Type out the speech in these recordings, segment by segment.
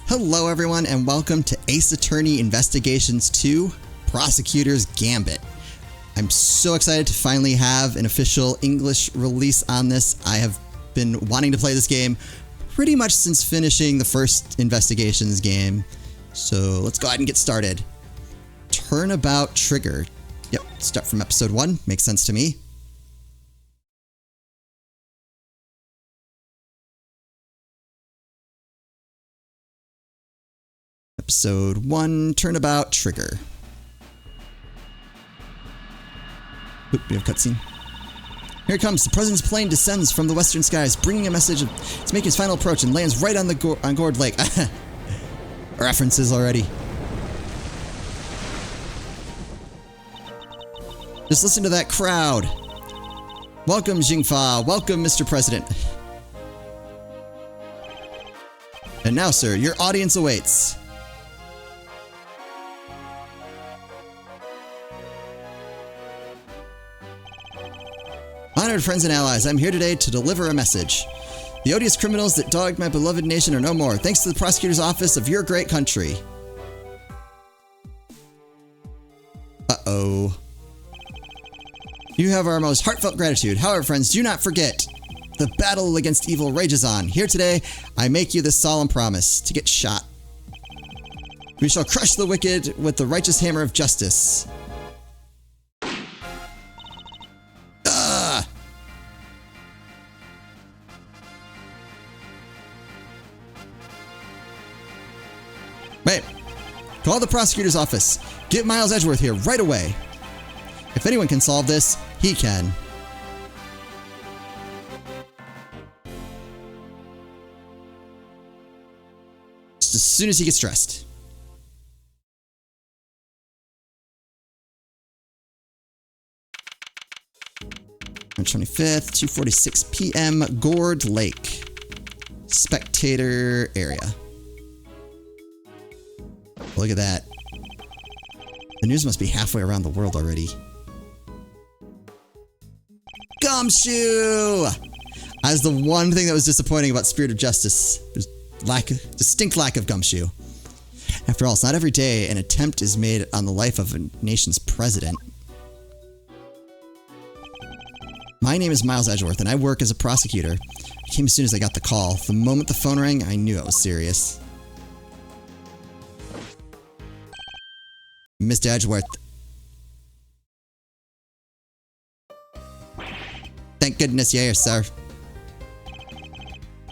Hello everyone and welcome to Ace Attorney Investigations 2, Prosecutor's Gambit. I'm so excited to finally have an official English release on this. I have been wanting to play this game pretty much since finishing the first Investigations game. So let's go ahead and get started. Turnabout Trigger. Yep, start from episode 1. Makes sense to me. Episode 1, Turnabout Trigger. Oop, we have a cutscene. Here it comes. The president's plane descends from the western skies, bringing a message to make his final approach and lands right on the on Gourd Lake. References already. Just listen to that crowd. Welcome, Jingfa. Welcome, Mr. President. And now, sir, your audience awaits. Honored friends and allies, I'm here today to deliver a message. The odious criminals that dogged my beloved nation are no more, thanks to the prosecutor's office of your great country. Uh-oh. You have our most heartfelt gratitude. However, friends, do not forget, the battle against evil rages on. Here today, I make you this solemn promise, to get shot. We shall crush the wicked with the righteous hammer of justice. Wait. Call the prosecutor's office. Get Miles Edgeworth here right away. If anyone can solve this, he can. Just as soon as he gets dressed. On 25th, 2:46 p.m., Gourd Lake. Spectator area. Look at that. The news must be halfway around the world already. Gumshoe! As the one thing that was disappointing about Spirit of Justice. There's distinct lack of Gumshoe. After all, it's not every day an attempt is made on the life of a nation's president. My name is Miles Edgeworth, and I work as a prosecutor. I came as soon as I got the call. The moment the phone rang, I knew it was serious. Mr. Edgeworth. Thank goodness you're here, sir.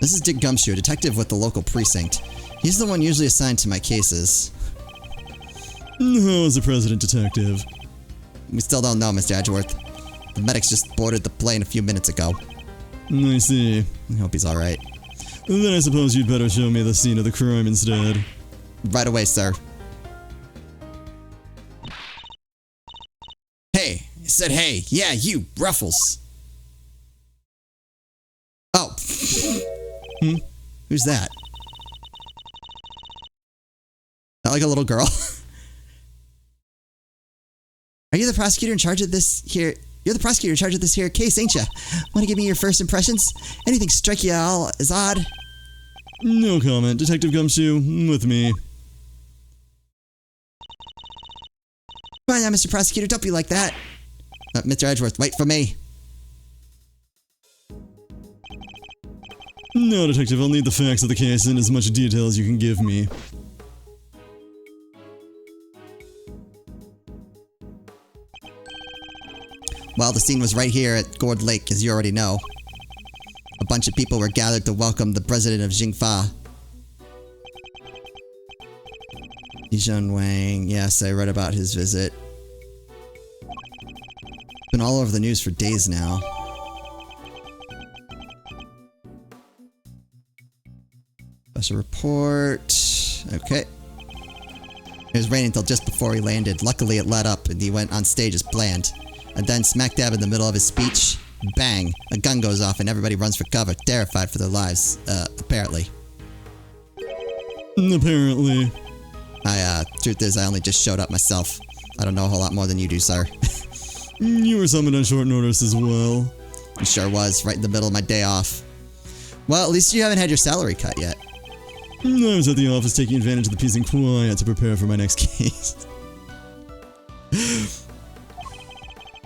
This is Dick Gumshoe, a detective with the local precinct. He's the one usually assigned to my cases. How's the president, detective? We still don't know, Mr. Edgeworth. The medics just boarded the plane a few minutes ago. I see. I hope he's alright. Then I suppose you'd better show me the scene of the crime instead. Right away, sir. Hey! I said hey! Yeah, you! Ruffles! Oh! Who's that? Not like a little girl? Are you the prosecutor in charge of this here? You're the prosecutor in charge of this here case, ain't ya? Want to give me your first impressions? Anything strike you all as odd? No comment. Detective Gumshoe, with me. Come on now, Mr. Prosecutor, don't be like that. Mr. Edgeworth, wait for me. No, detective, I'll need the facts of the case in as much detail as you can give me. Well, the scene was right here at Gourd Lake, as you already know. A bunch of people were gathered to welcome the president of Jingfa. Dijon Wang, yes, I read about his visit. Been all over the news for days now. Special report. Okay. It was raining until just before he landed. Luckily, it let up and he went on stage as planned. And then, smack dab in the middle of his speech, bang, a gun goes off and everybody runs for cover, terrified for their lives, apparently. Apparently. Truth is, I only just showed up myself. I don't know a whole lot more than you do, sir. You were summoned on short notice as well. It sure was, right in the middle of my day off. Well, at least you haven't had your salary cut yet. I was at the office taking advantage of the peace and quiet to prepare for my next case.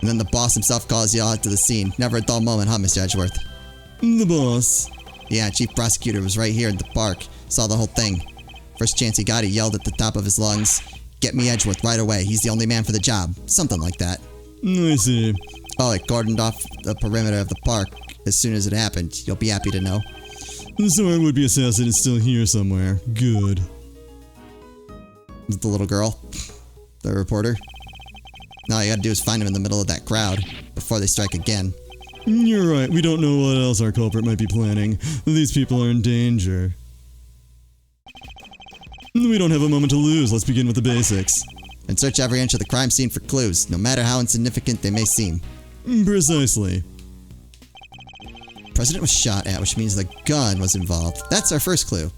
And then the boss himself calls you out to the scene. Never a dull moment, huh, Mr. Edgeworth? The boss. Yeah, Chief Prosecutor was right here at the park. Saw the whole thing. First chance he got, he yelled at the top of his lungs, "Get me Edgeworth right away. He's the only man for the job." Something like that. I see. Oh, it cordoned off the perimeter of the park as soon as it happened. You'll be happy to know. So our would-be assassin is still here somewhere. Good. The little girl. The reporter. Now all you gotta do is find him in the middle of that crowd before they strike again. You're right. We don't know what else our culprit might be planning. These people are in danger. We don't have a moment to lose. Let's begin with the basics. And search every inch of the crime scene for clues, no matter how insignificant they may seem. Precisely. President was shot at, which means the gun was involved. That's our first clue.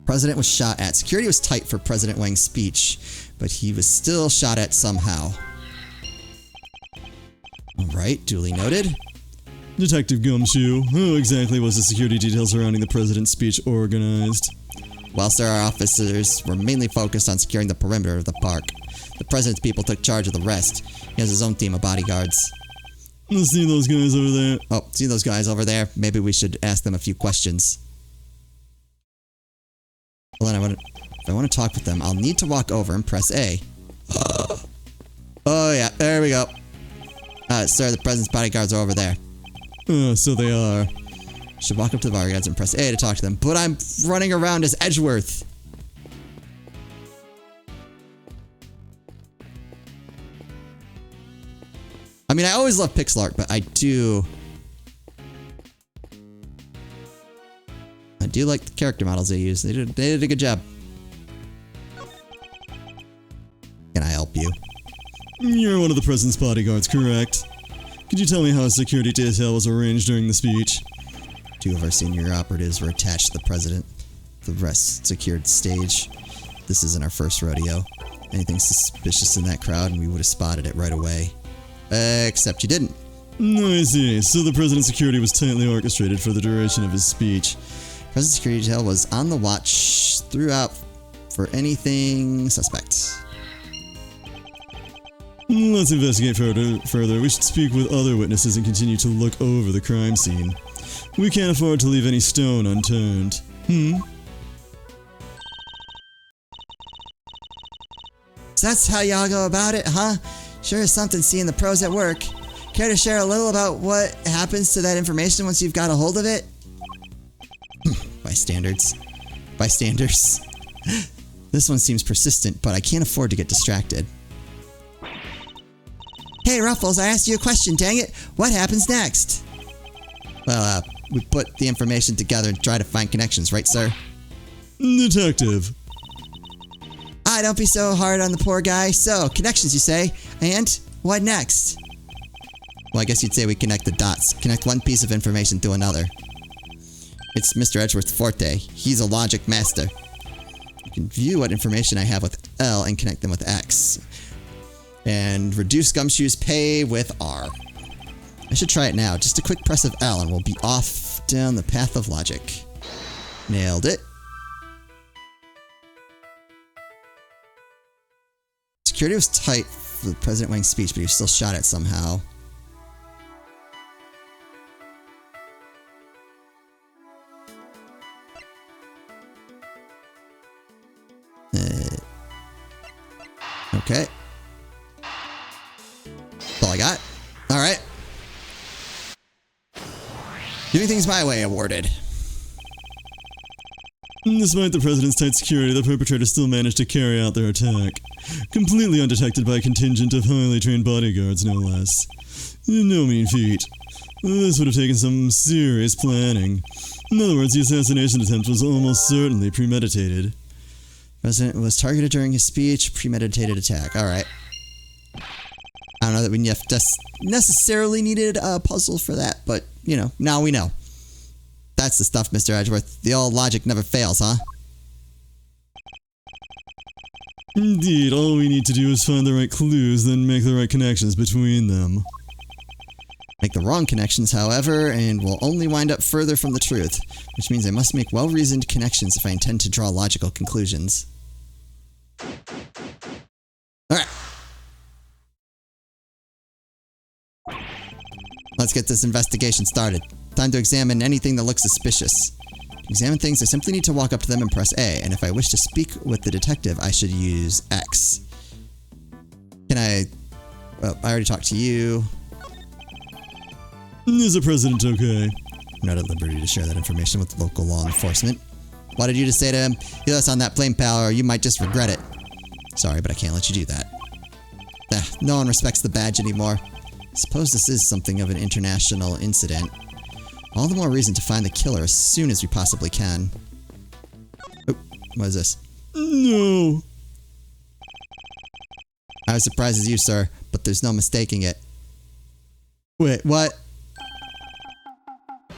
President was shot at. Security was tight for President Wang's speech, but he was still shot at somehow. Alright, duly noted. Detective Gumshoe, how exactly was the security detail surrounding the president's speech organized? Whilst our officers were mainly focused on securing the perimeter of the park, the president's people took charge of the rest. He has his own team of bodyguards. Let's see those guys over there. Oh, see those guys over there? Maybe we should ask them a few questions. Well, then if I want to talk with them, I'll need to walk over and press A. Oh yeah, there we go. Sir, the president's bodyguards are over there. So they are. Should walk up to the bodyguards and press A to talk to them, but I'm running around as Edgeworth. I mean, I always love pixel art, but I do like the character models they use. They did a good job. Can I help you? You're one of the president's bodyguards, correct? Could you tell me how a security detail was arranged during the speech? 2 of our senior operatives were attached to the president. The rest secured stage. This isn't our first rodeo. Anything suspicious in that crowd and we would have spotted it right away. Except you didn't. I see. So the president's security was tightly orchestrated for the duration of his speech. President's security detail was on the watch throughout for anything suspect. Let's investigate further. We should speak with other witnesses and continue to look over the crime scene. We can't afford to leave any stone unturned. So that's how y'all go about it, huh? Sure is something seeing the pros at work. Care to share a little about what happens to that information once you've got a hold of it? Bystanders. This one seems persistent, but I can't afford to get distracted. Hey Ruffles, I asked you a question, dang it! What happens next? Well, we put the information together and try to find connections, right sir? Detective. Don't be so hard on the poor guy. So, connections you say, and what next? Well, I guess you'd say we connect the dots. Connect one piece of information to another. It's Mr. Edgeworth's forte. He's a logic master. You can view what information I have with L and connect them with X. And reduce Gumshoe's pay with R. I should try it now. Just a quick press of L and we'll be off down the path of logic. Nailed it. Security was tight for President Wang's speech, but he was still shot at somehow. Okay. That's all I got. Alright. Doing things my way awarded. Despite the president's tight security, the perpetrators still managed to carry out their attack. Completely undetected by a contingent of highly trained bodyguards, no less. No mean feat. This would have taken some serious planning. In other words, the assassination attempt was almost certainly premeditated. President was targeted during his speech. Premeditated attack. Alright. I don't know that we necessarily needed a puzzle for that, but, you know, now we know. That's the stuff, Mr. Edgeworth. The old logic never fails, huh? Indeed, all we need to do is find the right clues, then make the right connections between them. Make the wrong connections, however, and will only wind up further from the truth, which means I must make well-reasoned connections if I intend to draw logical conclusions. Alright. Let's get this investigation started. Time to examine anything that looks suspicious. To examine things, I simply need to walk up to them and press A, and if I wish to speak with the detective, I should use X. Can I... Well, I already talked to you. Is the president okay? I'm not at liberty to share that information with local law enforcement. What did you just say to him? You let us on that plane, pal, or you might just regret it. Sorry, but I can't let you do that. No one respects the badge anymore. I suppose this is something of an international incident. All the more reason to find the killer as soon as we possibly can. Oh, what is this? No. I was surprised as you, sir, but there's no mistaking it. Wait, what?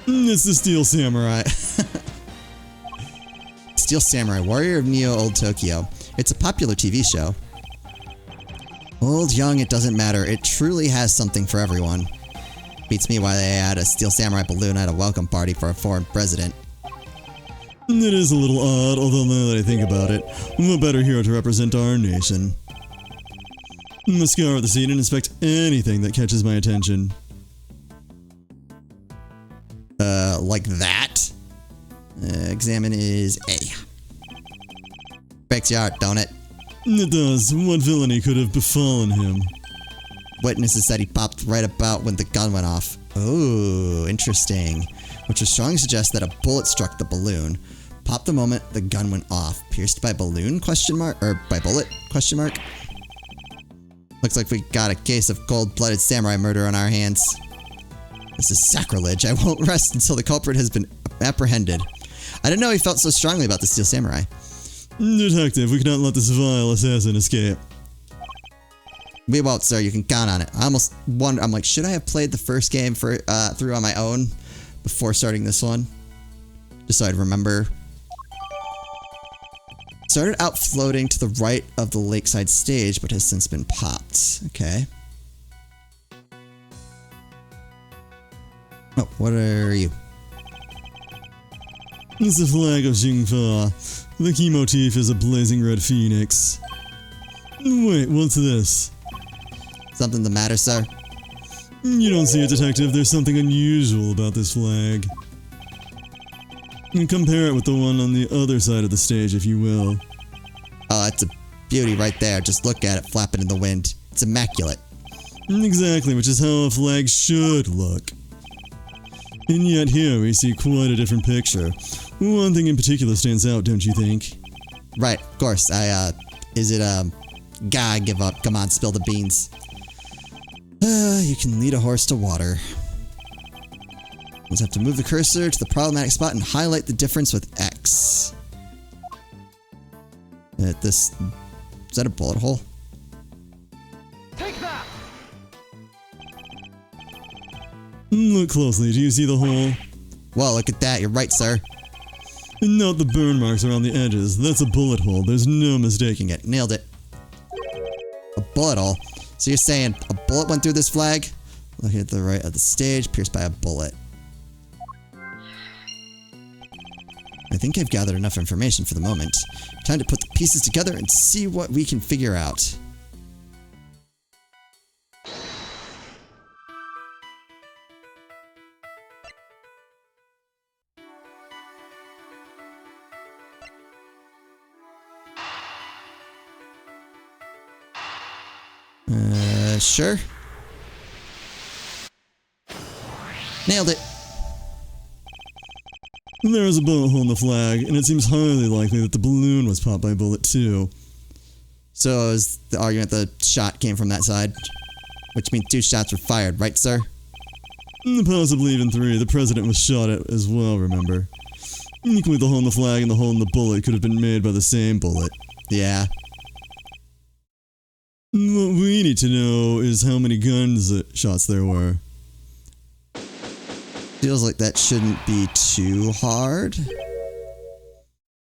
It's the Steel Samurai. Steel Samurai, Warrior of Neo Old Tokyo. It's a popular TV show. Old, young, it doesn't matter. It truly has something for everyone. Beats me why they had a Steel Samurai balloon at a welcome party for a foreign president. It is a little odd, although now that I think about it, what better hero to represent our nation? I must scour the scene and inspect anything that catches my attention. Like that? Examine is A. Breaks your heart, don't it? It does. What villainy could have befallen him? Witnesses said he popped right about when the gun went off. Ooh, interesting. Which would strongly suggest that a bullet struck the balloon. Popped the moment the gun went off. Pierced by balloon? Question mark? Or by bullet? Question mark? Looks like we got a case of cold-blooded samurai murder on our hands. This is sacrilege. I won't rest until the culprit has been apprehended. I didn't know he felt so strongly about the Steel Samurai. Detective, we cannot let this vile assassin escape. We won't, sir. You can count on it. I almost wonder. I'm like, should I have played the first game through on my own before starting this one? Just so I'd remember. Started out floating to the right of the lakeside stage, but has since been popped. Okay. Oh, what are you? It's the flag of Xingfa. The key motif is a blazing red phoenix. Wait, what's this? Something the matter, sir? You don't see it, detective. There's something unusual about this flag. Compare it with the one on the other side of the stage, if you will. Oh, it's a beauty right there. Just look at it flapping in the wind. It's immaculate. Exactly, which is how a flag should look. And yet here we see quite a different picture. One thing in particular stands out, don't you think? Right, of course. Is it, God, give up. Come on, spill the beans. You can lead a horse to water. Just have to move the cursor to the problematic spot and highlight the difference with X. Is that a bullet hole? Take that! Look closely, do you see the hole? Whoa, look at that. You're right, sir. And note the burn marks around the edges. That's a bullet hole. There's no mistaking it. Nailed it. A bullet hole? So you're saying a bullet went through this flag? Looking at the right of the stage, pierced by a bullet. I think I've gathered enough information for the moment. Time to put the pieces together and see what we can figure out. Sure. Nailed it. There is a bullet hole in the flag, and it seems highly likely that the balloon was popped by a bullet too. So is the argument the shot came from that side? Which means 2 shots were fired, right, sir? Possibly even 3. The president was shot at as well, remember? Equally, the hole in the flag and the hole in the bullet could have been made by the same bullet. Yeah. What we need to know is how many shots there were. Feels like that shouldn't be too hard.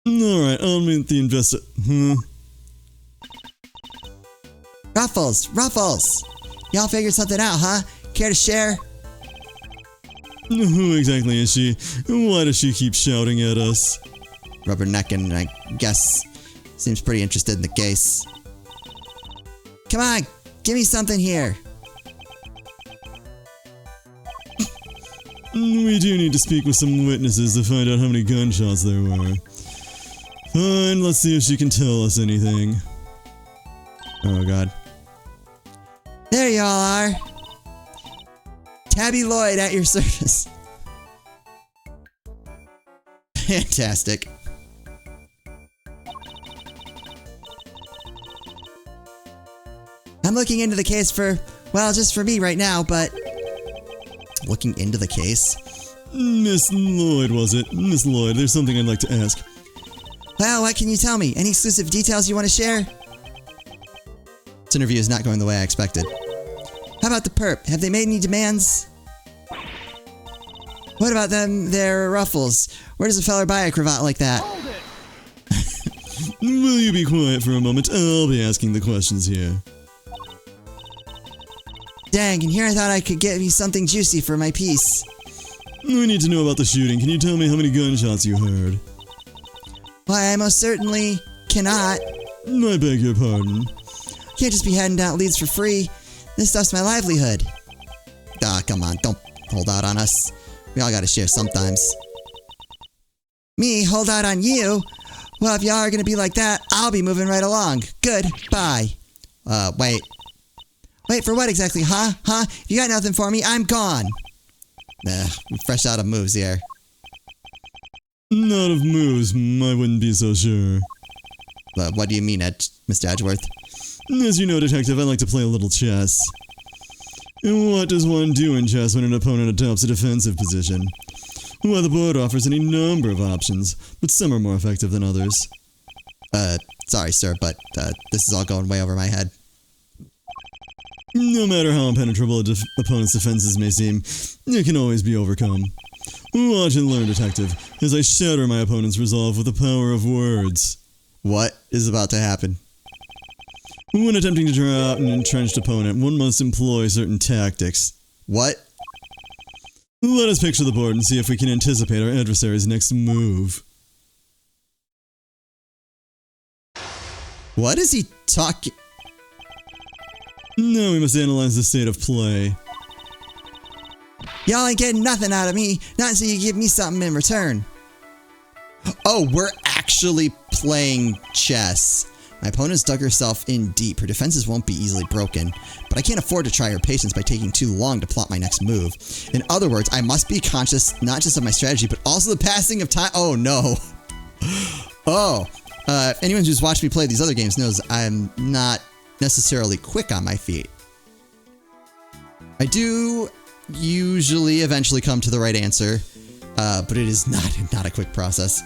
Alright, I'll meet the Ruffles! Ruffles! Y'all figured something out, huh? Care to share? Who exactly is she? And why does she keep shouting at us? Rubbernecking, I guess. Seems pretty interested in the case. Come on, give me something here. We do need to speak with some witnesses to find out how many gunshots there were. Fine, let's see if she can tell us anything. Oh god. There you all are. Tabby Lloyd at your service. Fantastic. I'm looking into the case for, well, just for me right now, but... Looking into the case? Miss Lloyd, was it? Miss Lloyd, there's something I'd like to ask. Well, what can you tell me? Any exclusive details you want to share? This interview is not going the way I expected. How about the perp? Have they made any demands? What about their ruffles? Where does a feller buy a cravat like that? Hold it! Will you be quiet for a moment? I'll be asking the questions here. Dang, and here I thought I could get me something juicy for my piece. I need to know about the shooting. Can you tell me how many gunshots you heard? Why, I most certainly cannot. I beg your pardon. Can't just be handing out leads for free. This stuff's my livelihood. Ah, come on, don't hold out on us. We all gotta share sometimes. Me hold out on you? Well, if y'all are gonna be like that, I'll be moving right along. Goodbye. Wait. Wait, for what exactly, huh? Huh? If you got nothing for me, I'm gone. Nah, I'm fresh out of moves here. Not of moves, I wouldn't be so sure. What do you mean, Mr. Edgeworth? As you know, Detective, I like to play a little chess. And what does one do in chess when an opponent adopts a defensive position? Well, the board offers any number of options, but some are more effective than others. Sorry, sir, but this is all going way over my head. No matter how impenetrable an opponent's defenses may seem, it can always be overcome. Watch and learn, Detective, as I shatter my opponent's resolve with the power of words. What is about to happen? When attempting to draw out an entrenched opponent, one must employ certain tactics. What? Let us picture the board and see if we can anticipate our adversary's next move. What is he talking? Now we must analyze the state of play. Y'all ain't getting nothing out of me, not until you give me something in return. Oh, we're actually playing chess. My opponent's dug herself in deep. Her defenses won't be easily broken, but I can't afford to try her patience by taking too long to plot my next move. In other words, I must be conscious not just of my strategy, but also the passing of time. Oh no. Oh, anyone who's watched me play these other games knows I'm not necessarily quick on my feet. I do usually eventually come to the right answer, but it is not a quick process.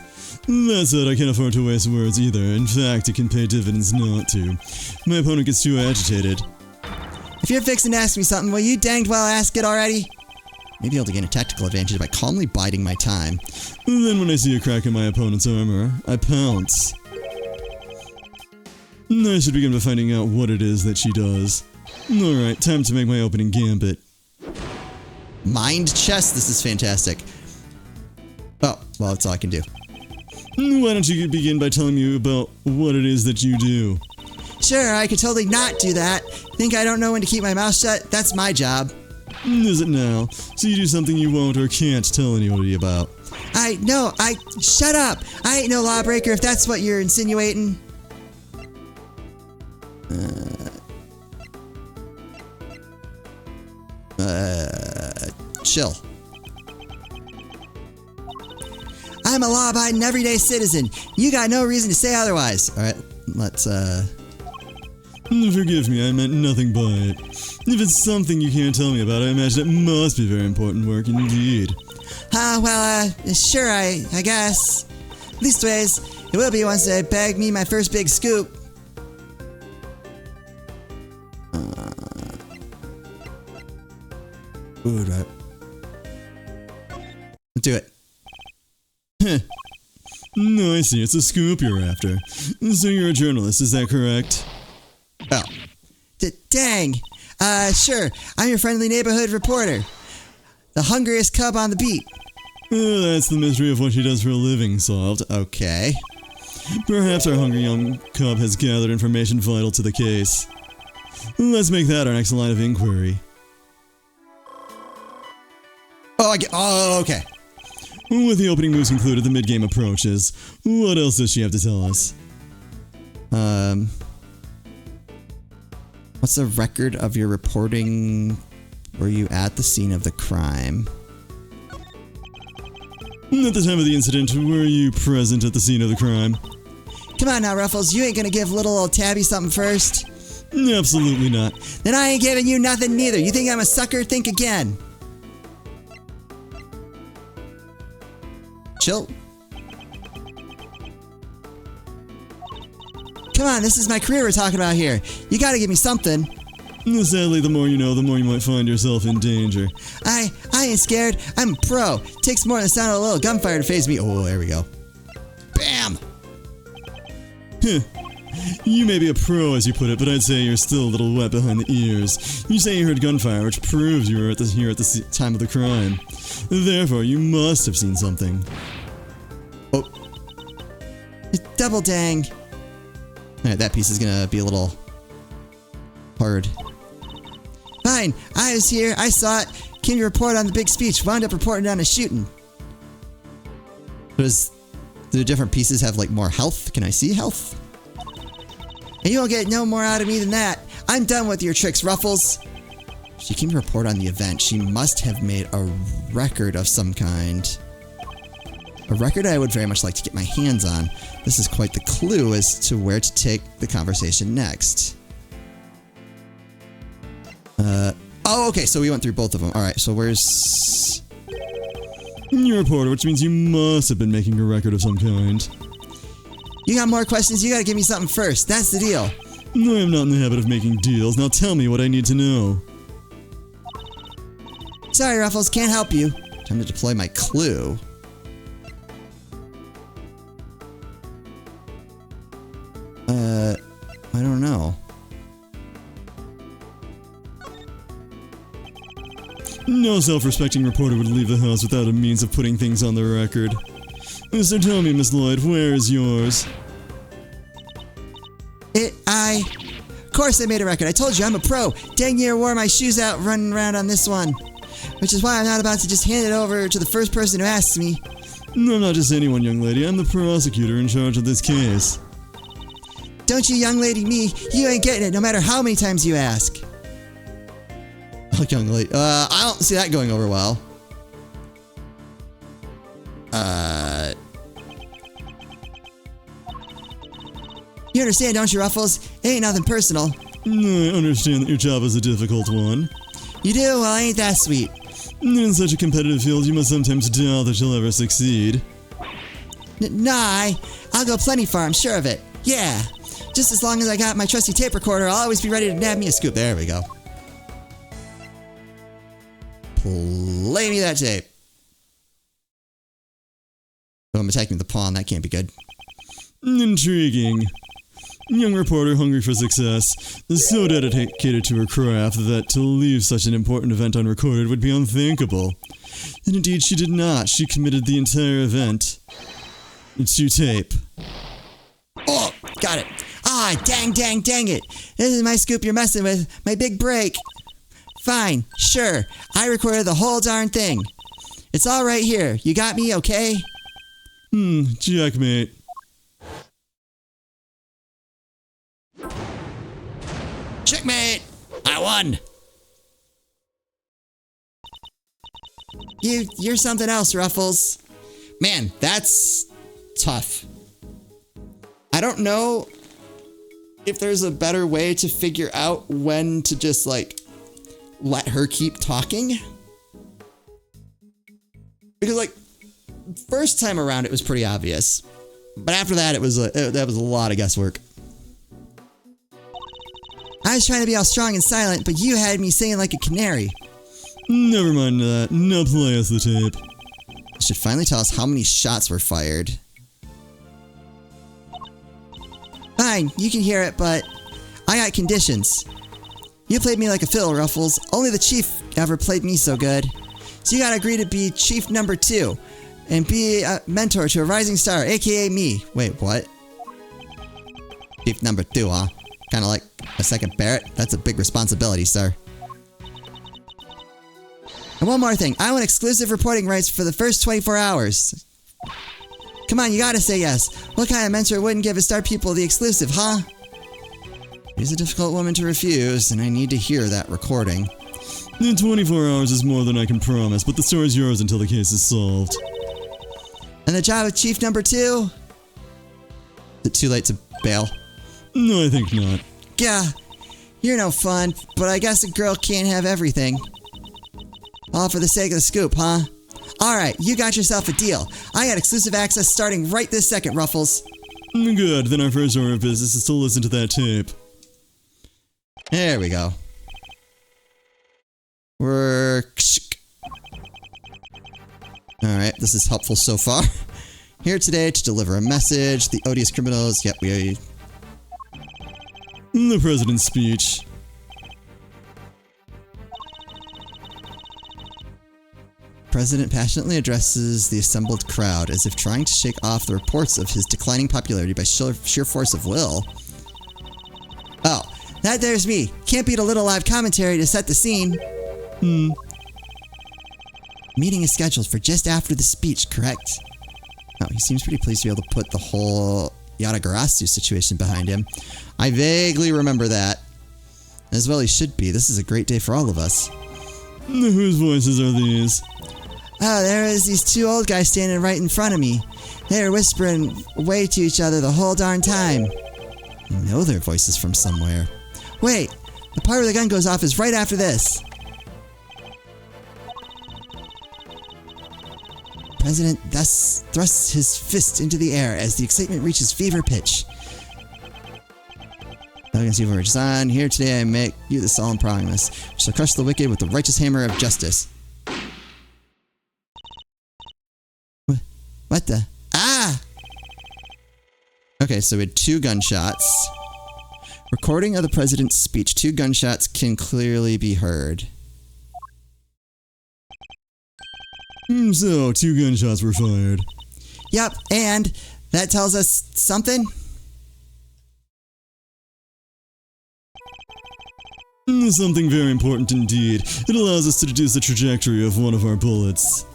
That said, I can't afford to waste words either. In fact, it can pay dividends not to. My opponent gets too agitated. If you're fixing to ask me something, will you danged well ask it already? Maybe able to gain a tactical advantage by calmly biding my time. Then when I see a crack in my opponent's armor, I pounce. I should begin by finding out what it is that she does. Alright, time to make my opening gambit. Mind chess? This is fantastic. Oh, well, that's all I can do. Why don't you begin by telling me about what it is that you do? Sure, I could totally not do that. Think I don't know when to keep my mouth shut? That's my job. Is it now? So you do something you won't or can't tell anybody about? Shut up! I ain't no lawbreaker if that's what you're insinuating. Chill. I'm a law-abiding everyday citizen. You got no reason to say otherwise. Alright, let's, Forgive me, I meant nothing by it. If it's something you can't tell me about, I imagine it must be very important work indeed. Sure, I guess. Leastways, it will be once they bag me my first big scoop. Ooh, right. Let's do it. No, I see. It's a scoop you're after. So you're a journalist, is that correct? Oh. Dang. Sure. I'm your friendly neighborhood reporter. The hungriest cub on the beat. That's the mystery of what she does for a living solved. Okay. Perhaps our hungry young cub has gathered information vital to the case. Let's make that our next line of inquiry. Oh, okay. With the opening moves included, the mid-game approaches. What else does she have to tell us? What's the record of your reporting? Were you at the scene of the crime? At the time of the incident, were you present at the scene of the crime? Come on now, Ruffles. You ain't gonna give little old Tabby something first? Absolutely not. Then I ain't giving you nothing neither. You think I'm a sucker? Think again. Chill. Come on, this is my career we're talking about here. You gotta give me something. Sadly, the more you know, the more you might find yourself in danger. I ain't scared. I'm a pro. Takes more than the sound of a little gunfire to faze me. Oh, there we go. Bam! You may be a pro, as you put it, but I'd say you're still a little wet behind the ears. You say you heard gunfire, which proves you were here at the time of the crime. Therefore, you must have seen something. Oh. Double dang. Alright, that piece is gonna be a little hard. Fine, I was here, I saw it, came to report on the big speech, wound up reporting on a shooting. Do the different pieces have like more health? Can I see health? And you won't get no more out of me than that. I'm done with your tricks, Ruffles. She came to report on the event. She must have made a record of some kind. A record I would very much like to get my hands on. This is quite the clue as to where to take the conversation next. Oh, okay, so we went through both of them. Alright, so where's... You're a reporter, which means you must have been making a record of some kind. You got more questions? You gotta give me something first. That's the deal. I am not in the habit of making deals. Now tell me what I need to know. Sorry, Ruffles, can't help you. Time to deploy my clue. I don't know. No self-respecting reporter would leave the house without a means of putting things on the record. So tell me, Miss Lloyd, where is yours? Of course I made a record. I told you, I'm a pro. Dang near wore my shoes out running around on this one. Which is why I'm not about to just hand it over to the first person who asks me. No, I'm not just anyone, young lady. I'm the prosecutor in charge of this case. Don't you young lady me. You ain't getting it no matter how many times you ask. Oh, young lady. I don't see that going over well. You understand, don't you, Ruffles? It ain't nothing personal. I understand that your job is a difficult one. You do? Well, ain't that sweet. In such a competitive field, you must sometimes doubt that you'll ever succeed. Nah, I'll go plenty far, I'm sure of it. Yeah. Just as long as I got my trusty tape recorder, I'll always be ready to nab me a scoop. There we go. Play me that tape. Oh, I'm attacking the pawn. That can't be good. Intriguing. Young reporter hungry for success, so dedicated to her craft that to leave such an important event unrecorded would be unthinkable. And indeed she did not. She committed the entire event to tape. Oh, got it. Ah, dang it. This is my scoop you're messing with. My big break. Fine, sure. I recorded the whole darn thing. It's all right here. You got me, okay? Checkmate. Checkmate! I won! You're something else, Ruffles. Man, that's tough. I don't know if there's a better way to figure out when to just, like, let her keep talking. Because, like, first time around it was pretty obvious. But after that, that was a lot of guesswork. I was trying to be all strong and silent, but you had me singing like a canary. Never mind that. Now play us the tape. It should finally tell us how many shots were fired. Fine, you can hear it, but I got conditions. You played me like a fiddle, Ruffles. Only the chief ever played me so good. So you gotta agree to be Chief Number 2 and be a mentor to a rising star, aka me. Wait, what? Chief Number 2, huh? Kinda like a second Barrett? That's a big responsibility, sir. And one more thing, I want exclusive reporting rights for the first 24 hours. Come on, you gotta say yes. What kind of mentor wouldn't give a star pupil the exclusive, huh? She's a difficult woman to refuse, and I need to hear that recording. In 24 hours is more than I can promise, but the story's yours until the case is solved. And the job of Chief Number 2? Is it too late to bail? No, I think not. Gah, you're no fun, but I guess a girl can't have everything. All for the sake of the scoop, huh? Alright, you got yourself a deal. I got exclusive access starting right this second, Ruffles. Good, then our first order of business is to listen to that tape. There we go. We're... Alright, this is helpful so far. Here today to deliver a message. The odious criminals... Yep, we... The President's speech. President passionately addresses the assembled crowd as if trying to shake off the reports of his declining popularity by sheer force of will. Oh, that there's me. Can't beat a little live commentary to set the scene. Meeting is scheduled for just after the speech, correct? Oh, he seems pretty pleased to be able to put the whole Yatagarasu situation behind him. I vaguely remember that. As well he should be. This is a great day for all of us. Whose voices are these? Oh, there is these two old guys standing right in front of me. They were whispering away to each other the whole darn time. I know their voices from somewhere. Wait, the part where the gun goes off is right after this. President thus thrusts his fist into the air as the excitement reaches fever pitch. I'm going to see if we're on. Here today I make you the solemn promise. We shall crush the wicked with the righteous hammer of justice. What the? Ah! Okay, so we had 2 gunshots. Recording of the president's speech. 2 gunshots can clearly be heard. So, 2 gunshots were fired. Yep, and that tells us something? Something very important indeed. It allows us to deduce the trajectory of one of our bullets.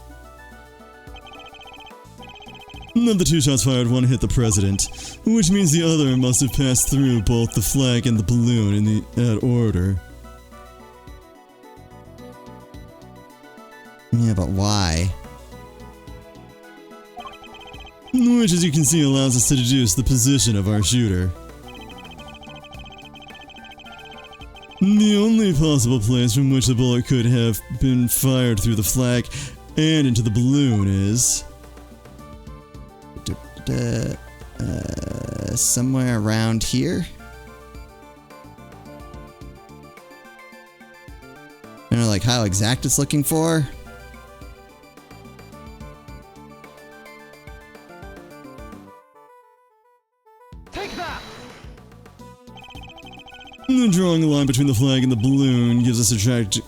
Of the 2 shots fired, one hit the president, which means the other must have passed through both the flag and the balloon in that order. Yeah, but why? Which, as you can see, allows us to deduce the position of our shooter. The only possible place from which the bullet could have been fired through the flag and into the balloon is... somewhere around here? I don't know, like how exact it's looking for? Drawing a line between the flag and the balloon gives us a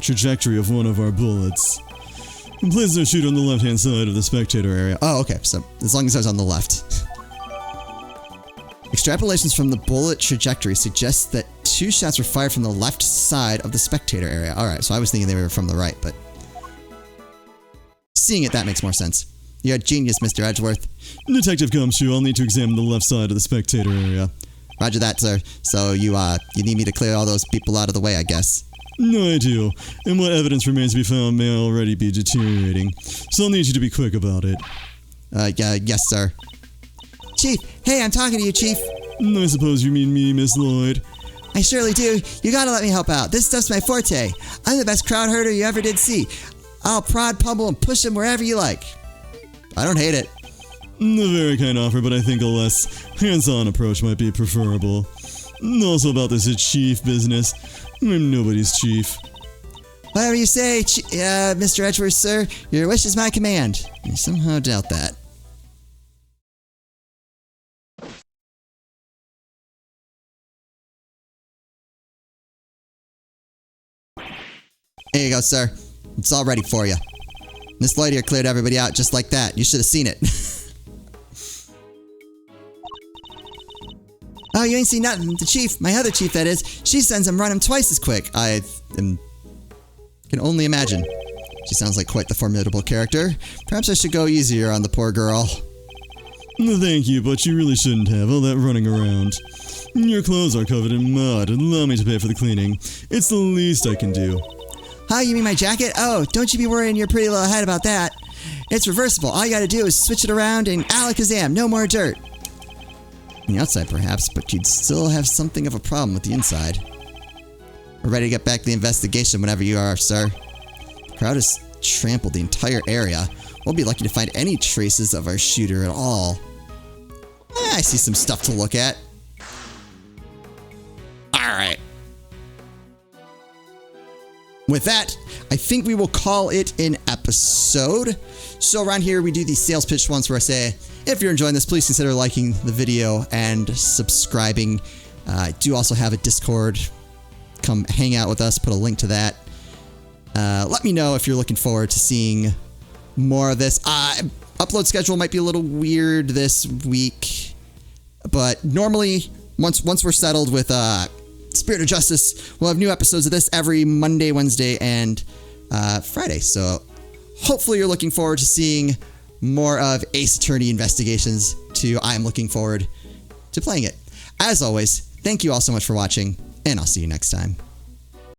trajectory of one of our bullets. And places our shooter on the left-hand side of the spectator area. Oh, okay, so as long as I was on the left. Extrapolations from the bullet trajectory suggest that 2 shots were fired from the left side of the spectator area. Alright, so I was thinking they were from the right, but... seeing it, that makes more sense. You're a genius, Mr. Edgeworth. Detective Gumshoe, I'll need to examine the left side of the spectator area. Roger that, sir. So you need me to clear all those people out of the way, I guess. No, I do. And what evidence remains to be found may already be deteriorating. So I'll need you to be quick about it. Yes, sir. Chief! Hey, I'm talking to you, Chief! I suppose you mean me, Miss Lloyd. I surely do. You gotta let me help out. This stuff's my forte. I'm the best crowd herder you ever did see. I'll prod, pummel, and push them wherever you like. I don't hate it. A very kind offer, but I think a less hands-on approach might be preferable. Also about this chief business. I'm nobody's chief. Whatever you say, Mr. Edgeworth, sir. Your wish is my command. I somehow doubt that. Here you go, sir. It's all ready for you. This light here cleared everybody out just like that. You should have seen it. Oh, you ain't seen nothing. The chief, my other chief that is, she sends him running twice as quick. I can only imagine. She sounds like quite the formidable character. Perhaps I should go easier on the poor girl. Thank you, but you really shouldn't have all that running around. Your clothes are covered in mud. Allow me to pay for the cleaning. It's the least I can do. Huh, you mean my jacket? Oh, don't you be worrying your pretty little head about that. It's reversible. All you gotta do is switch it around and alakazam, no more dirt. On the outside, perhaps, but you'd still have something of a problem with the inside. We're ready to get back to the investigation whenever you are, sir. The crowd has trampled the entire area. We'll be lucky to find any traces of our shooter at all. I see some stuff to look at. Alright. With that, I think we will call it an episode. So around here, we do these sales pitch ones where I say, if you're enjoying this, please consider liking the video and subscribing. I do also have a Discord. Come hang out with us. Put a link to that. Let me know if you're looking forward to seeing more of this. Upload schedule might be a little weird this week, but normally, once we're settled with Spirit of Justice, we'll have new episodes of this every Monday, Wednesday, and Friday. So hopefully you're looking forward to seeing more of Ace Attorney Investigations 2. I'm looking forward to playing it. As always, thank you all so much for watching, and I'll see you next time.